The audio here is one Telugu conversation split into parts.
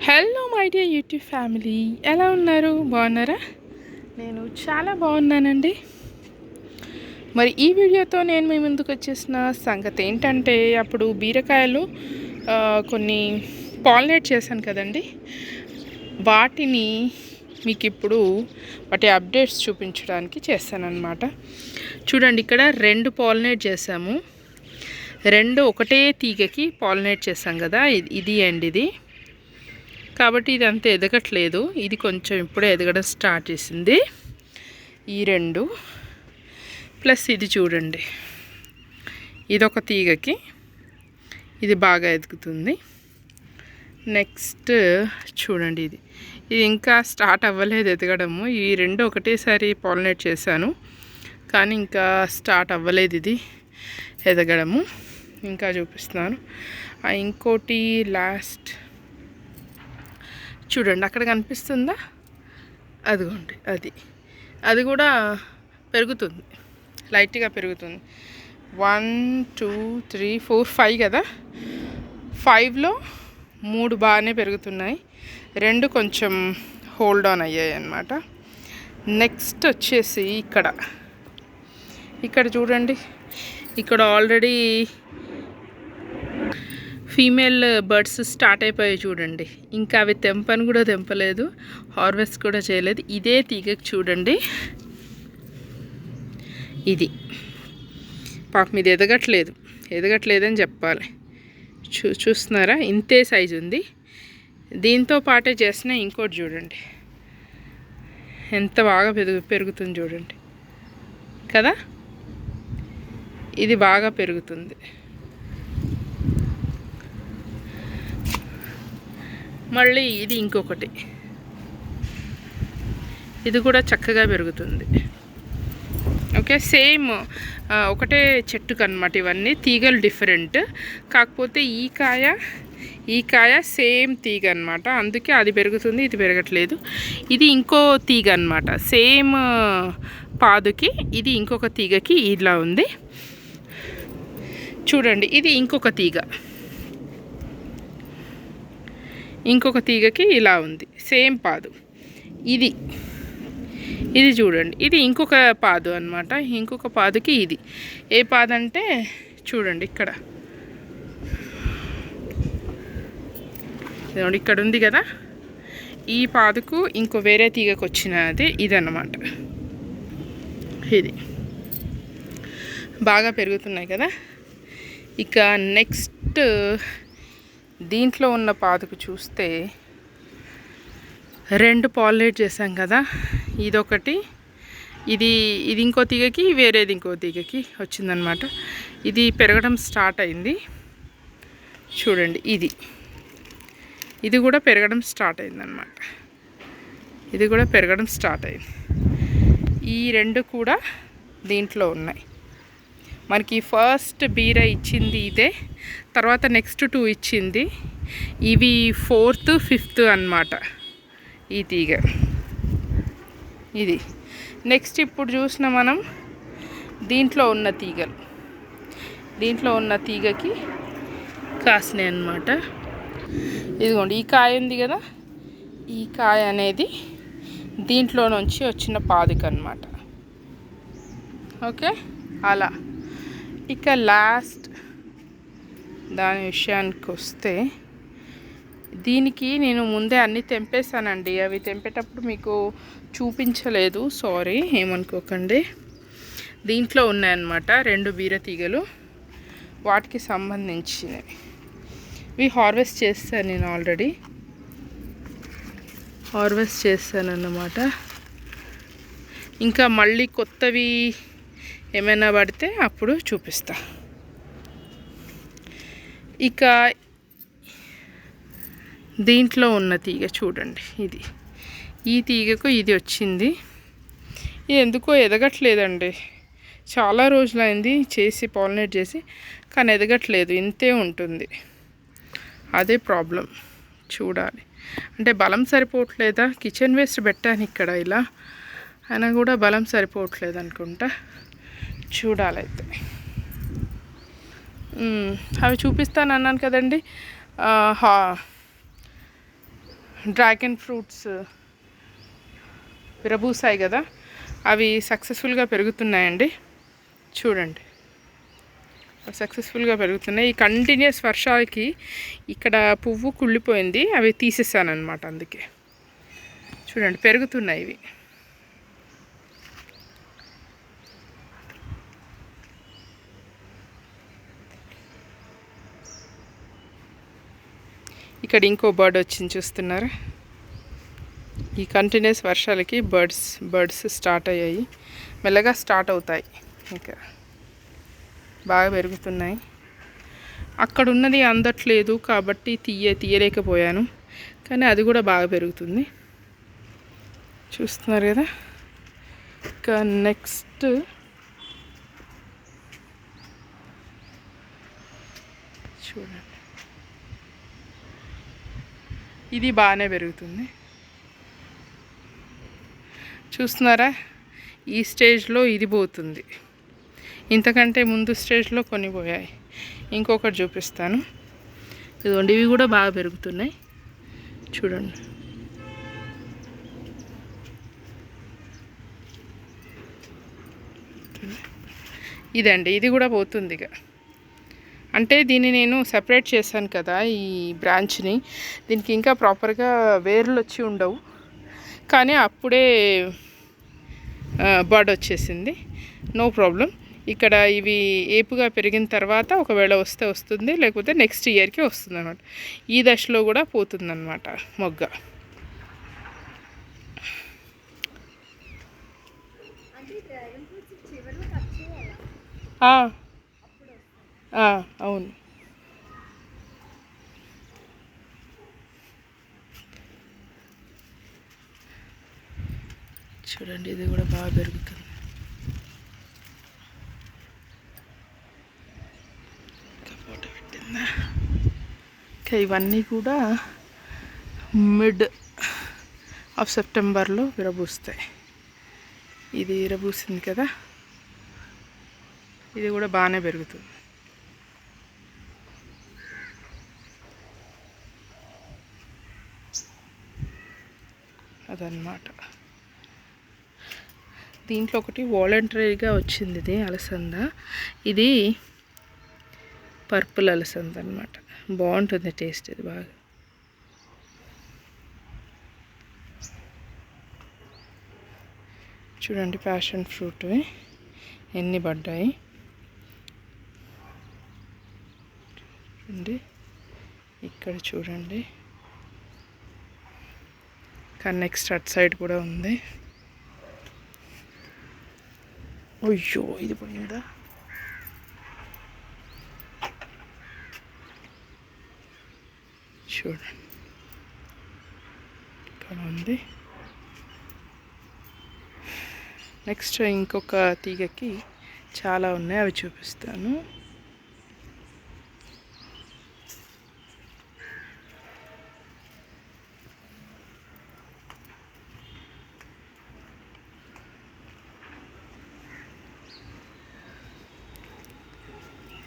Hello my dear YouTube family, ఎలా ఉన్నారు? బాగున్నారా? నేను చాలా బాగున్నానండి. మరి ఈ వీడియోతో నేను మీ ముందుకు వచ్చేసిన సంగతి ఏంటంటే, అప్పుడు బీరకాయలు కొన్ని పాలినేట్ చేశాను కదండి, వాటిని మీకు ఇప్పుడు వాటి అప్డేట్స్ చూపించడానికి చేశానన్నమాట. చూడండి, ఇక్కడ 2 పాలినేట్ చేసాము. 2 ఒకటే తీగకి పాలినేట్ చేసాం కదా, ఇది అండ్ ఇది. కాబట్టి ఇది అంత ఎదగట్లేదు, ఇది కొంచెం ఇప్పుడే ఎదగడం స్టార్ట్ చేసింది. ఈ 2 ప్లస్ ఇది చూడండి, ఇదొక తీగకి ఇది బాగా ఎదుగుతుంది. నెక్స్ట్ చూడండి, ఇది ఇంకా స్టార్ట్ అవ్వలేదు ఎదగడము. ఈ 2 ఒకటేసారి పాలినేట్ చేశాను, కానీ ఇంకా స్టార్ట్ అవ్వలేదు ఇది ఎదగడము. ఇంకా చూపిస్తున్నాను. ఇంకోటి లాస్ట్ చూడండి, అక్కడ కనిపిస్తుందా? అదిగోండి, అది కూడా పెరుగుతుంది, లైట్గా పెరుగుతుంది. 1 2 3 4 5 కదా, 5లో 3 బాగానే పెరుగుతున్నాయి, 2 కొంచెం హోల్డ్ ఆన్ అయ్యాయి అన్నమాట. నెక్స్ట్ వచ్చేసి ఇక్కడ చూడండి, ఇక్కడ ఆల్రెడీ ఫీమేల్ బర్డ్స్ స్టార్ట్ అయిపోయాయి చూడండి. ఇంకా అవి తెంపని కూడా తెంపలేదు, హార్వెస్ట్ కూడా చేయలేదు. ఇదే తీగకి చూడండి, ఇది పాపం ఇది ఎదగట్లేదని చెప్పాలి. చూస్తున్నారా, ఇంతే సైజు ఉంది. దీంతో పాటే చేసిన ఇంకోటి చూడండి, ఎంత బాగా పెరుగుతుంది చూడండి కదా, ఇది బాగా పెరుగుతుంది. మళ్ళీ ఇది ఇంకొకటి, ఇది కూడా చక్కగా పెరుగుతుంది. ఓకే, సేమ్ ఒకటే చెట్టుకు అన్నమాట. ఇవన్నీ తీగలు డిఫరెంట్, కాకపోతే ఈ కాయ సేమ్ తీగ అన్నమాట. అందుకే అది పెరుగుతుంది, ఇది పెరగట్లేదు. ఇది ఇంకో తీగ అన్నమాట, సేమ్ పాదుకి ఇది ఇంకొక తీగకి ఇలా ఉంది చూడండి. ఇది ఇంకొక తీగకి ఇలా ఉంది, సేమ్ పాదు. ఇది చూడండి, ఇది ఇంకొక పాదు అన్నమాట. ఇంకొక పాదుకి ఇది ఏ పాదు అంటే చూడండి, ఇక్కడ ఉంది కదా, ఈ పాదుకు ఇంకో వేరే తీగకు వచ్చినది ఇదన్నమాట. ఇది బాగా పెరుగుతున్నాయి కదా. ఇక నెక్స్ట్ దీంట్లో ఉన్న పాదుకు చూస్తే 2 పాలినేట్ చేసాం కదా, ఇదొకటి, ఇది ఇంకో తీగకి, వేరేది ఇంకో తీగకి వచ్చిందనమాట. ఇది పెరగడం స్టార్ట్ అయింది చూడండి. ఇది కూడా పెరగడం స్టార్ట్ అయిందనమాట. ఈ 2 కూడా దీంట్లో ఉన్నాయి. మనకి ఫస్ట్ బీర ఇచ్చింది ఇదే, తర్వాత నెక్స్ట్ 2 ఇచ్చింది. ఇవి 4th 5th అన్నమాట ఈ తీగ. ఇది నెక్స్ట్ ఇప్పుడు చూసిన మనం దీంట్లో ఉన్న తీగకి కాసినాయి అన్నమాట. ఇదిగోండి, ఈ కాయ ఉంది కదా, ఈ కాయ అనేది దీంట్లో నుంచి వచ్చిన పాదుక అన్నమాట. ఓకే, అలా. ఇక లాస్ట్ దాని విషయానికి వస్తే, దీనికి నేను ముందే అన్నీ తెంపేశానండి. అవి తెంపేటప్పుడు మీకు చూపించలేదు, సారీ, ఏమనుకోకండి. దీంట్లో ఉన్నాయన్నమాట 2 బీర తీగలు, వాటికి సంబంధించినవి. ఇవి హార్వెస్ట్ చేస్తాను, నేను ఆల్రెడీ హార్వెస్ట్ చేస్తాను అన్నమాట. ఇంకా మళ్ళీ కొత్తవి ఏమైనా పడితే అప్పుడు చూపిస్తా. ఇక దీంట్లో ఉన్న తీగ చూడండి, ఈ తీగకు ఇది వచ్చింది. ఇది ఎందుకో ఎదగట్లేదండి, చాలా రోజులైంది చేసి పాలినేట్ చేసి, కానీ ఎదగట్లేదు, ఇంతే ఉంటుంది. అదే ప్రాబ్లం. చూడాలి, అంటే బలం సరిపోవట్లేదా, కిచెన్ వేస్ట్ పెట్టాను ఇక్కడ ఇలా, అయినా కూడా బలం సరిపోవట్లేదు అనుకుంటా. చూడాలైతే. అవి చూపిస్తాను అన్నాను కదండి, డ్రాగన్ ఫ్రూట్స్ విరబూసాయి కదా, అవి సక్సెస్ఫుల్గా పెరుగుతున్నాయండి. చూడండి, సక్సెస్ఫుల్గా పెరుగుతున్నాయి. ఈ కంటిన్యూస్ వర్షాలకి ఇక్కడ పువ్వు కుళ్ళిపోయింది, అవి తీసేసాను అనమాట. అందుకే చూడండి పెరుగుతున్నాయి ఇవి. ఇక్కడ ఇంకో బర్డ్ వచ్చింది చూస్తున్నారా. ఈ కంటిన్యూస్ వర్షాలకి బర్డ్స్ స్టార్ట్ అయ్యాయి, మెల్లగా స్టార్ట్ అవుతాయి, ఇంకా బాగా పెరుగుతున్నాయి. అక్కడ ఉన్నది అందట్లేదు కాబట్టి తీయలేకపోయాను, కానీ అది కూడా బాగా పెరుగుతుంది. చూస్తున్నారు కదా. ఇంకా నెక్స్ట్ చూడండి, ఇది బాగానే పెరుగుతుంది. చూస్తున్నారా, ఈ స్టేజ్లో ఇది పోతుంది. ఇంతకంటే ముందు స్టేజ్లో కొన్ని పోయాయి. ఇంకొకటి చూపిస్తాను. ఇదిగోండి, ఇవి కూడా బాగా పెరుగుతున్నాయి చూడండి. ఇదండి, ఇది కూడా పోతుంది ఇక. అంటే దీన్ని నేను సెపరేట్ చేశాను కదా ఈ బ్రాంచ్ని, దీనికి ఇంకా ప్రాపర్గా వేర్లు వచ్చి ఉండవు, కానీ అప్పుడే బర్డ్ వచ్చేసింది. No problem. ఇక్కడ ఇవి ఏపుగా పెరిగిన తర్వాత ఒకవేళ వస్తే వస్తుంది, లేకపోతే నెక్స్ట్ ఇయర్కి వస్తుంది అనమాట. ఈ దశలో కూడా పోతుందన్నమాట మొగ్గ. అవును. చూడండి, ఇది కూడా బాగా పెరుగుతుంది. ఫోటో పెట్టిందా. ఇంకా ఇవన్నీ కూడా మిడ్ ఆఫ్ సెప్టెంబర్లో విరబూస్తాయి. ఇది విరబూసింది కదా, ఇది కూడా బాగానే పెరుగుతుంది. అదన్నమాట. దీంట్లో ఒకటి వాలంటరీగా వచ్చింది, ఇది అలసంద. ఇది పర్పుల్ అలసంద అనమాట, బాగుంటుంది టేస్ట్. ఇది బాగా చూడండి, ప్యాషన్ ఫ్రూట్ ఎన్ని పడ్డాయి చూడండి. ఇక్కడ చూడండి, కానీ నెక్స్ట్ అట్ సైడ్ కూడా ఉంది. అయ్యో, ఇది పోయిందా. చూడండి, ఇక్కడ ఉంది. నెక్స్ట్ ఇంకొక తీగకి చాలా ఉన్నాయి, అవి చూపిస్తాను.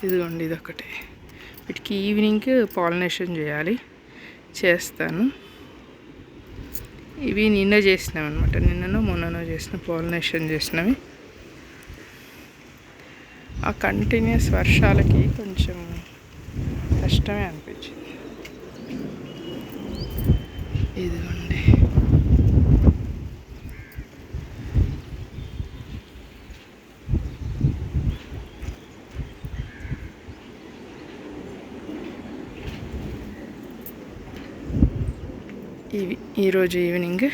ఇదిగోండి, ఇదొకటి. వీటికి ఈవినింగ్ పాలినేషన్ చేస్తాను. ఇవి నిన్న చేసినాం అనమాట, నిన్ననో మొన్ననో చేసిన పాలినేషన్ చేసినవి. ఆ కంటిన్యూస్ వర్షాలకి కొంచెం కష్టమే అనిపించింది. ఇదిగోండి, ఇవి ఈరోజు ఈవినింగ్